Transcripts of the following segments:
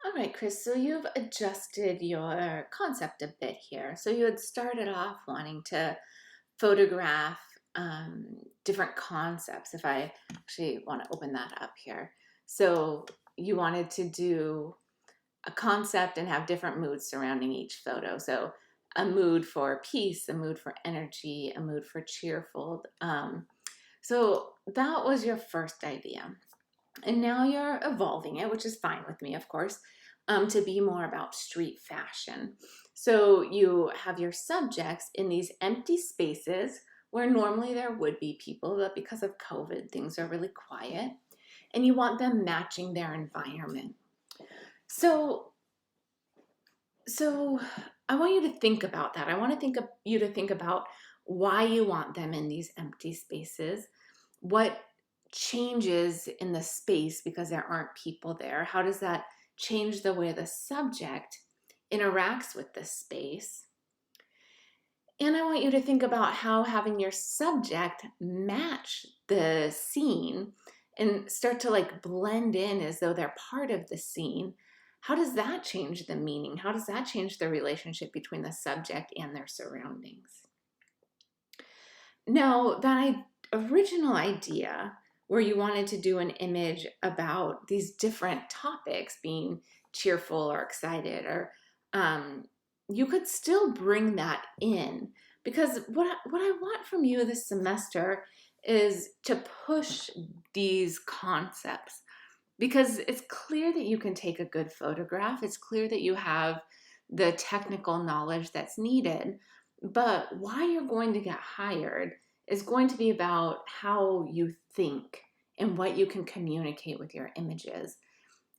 All right, Kris, so you've adjusted your concept a bit here. So you had started off wanting to photograph different concepts. If I actually want to open that up here. So you wanted to do a concept and have different moods surrounding each photo. So a mood for peace, a mood for energy, a mood for cheerful. So that was your first idea. And now you're evolving it, which is fine with me, of course, to be more about street fashion. So you have your subjects in these empty spaces where normally there would be people, but because of COVID, things are really quiet, and you want them matching their environment. So, so I want you to think about that. I want to you to think about why you want them in these empty spaces, what changes in the space because there aren't people there. How does that change the way the subject interacts with the space? And I want you to think about how having your subject match the scene and start to like blend in as though they're part of the scene. How does that change the meaning? How does that change the relationship between the subject and their surroundings? Now, that original idea where you wanted to do an image about these different topics, being cheerful or excited, or you could still bring that in, because what I want from you this semester is to push these concepts, because it's clear that you can take a good photograph. It's clear that you have the technical knowledge that's needed. But why you're going to get hired is going to be about how you think and what you can communicate with your images.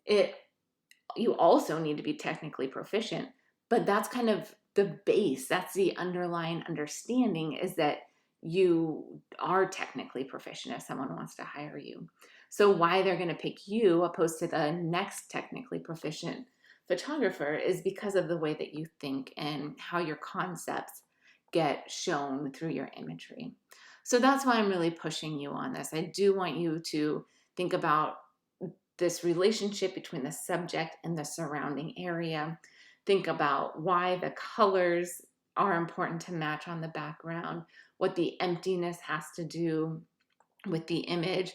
It You also need to be technically proficient, but that's kind of the base. That's the underlying understanding, is that you are technically proficient if someone wants to hire you. So why they're going to pick you opposed to the next technically proficient photographer is because of the way that you think and how your concepts get shown through your imagery. So that's why I'm really pushing you on this. I do want you to think about this relationship between the subject and the surrounding area. Think about why the colors are important to match on the background, what the emptiness has to do with the image.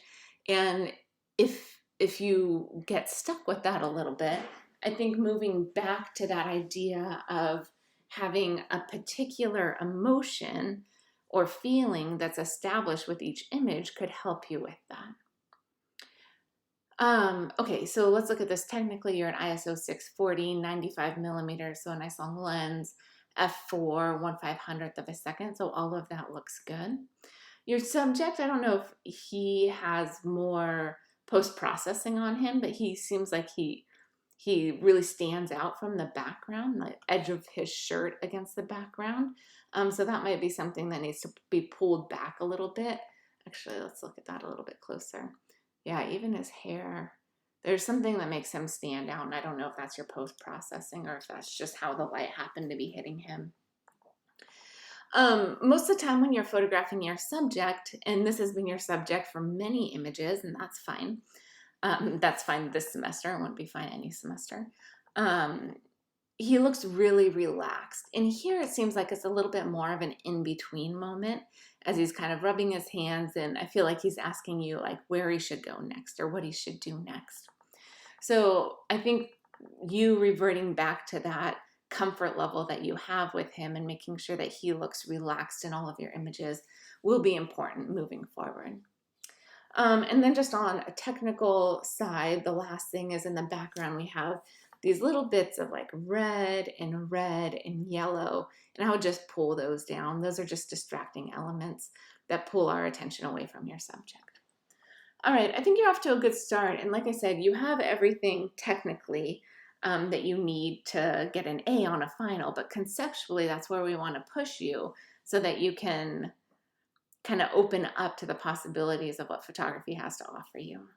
And if you get stuck with that a little bit, I think moving back to that idea of having a particular emotion or feeling that's established with each image could help you with that. Okay, so let's look at this. Technically, you're an ISO 640, 95 millimeters, so a nice long lens, f4, 1/500th of a second, so all of that looks good. Your subject, I don't know if he has more post-processing on him, but he seems like he really stands out from the background, the edge of his shirt against the background. So that might be something that needs to be pulled back a little bit. Actually, let's look at that a little bit closer. Yeah, even his hair. There's something that makes him stand out, and I don't know if that's your post-processing or if that's just how the light happened to be hitting him. Most of the time when you're photographing your subject, and this has been your subject for many images, and that's fine. That's fine this semester. It wouldn't be fine any semester. He looks really relaxed. And here it seems like it's a little bit more of an in-between moment as he's kind of rubbing his hands, and I feel like he's asking you like where he should go next or what he should do next. So I think you reverting back to that comfort level that you have with him and making sure that he looks relaxed in all of your images will be important moving forward. And then just on a technical side, the last thing is in the background, we have these little bits of like red and yellow, and I would just pull those down. Those are just distracting elements that pull our attention away from your subject. All right, I think you're off to a good start. And like I said, you have everything technically that you need to get an A on a final, but conceptually, that's where we want to push you so that you can kind of open up to the possibilities of what photography has to offer you.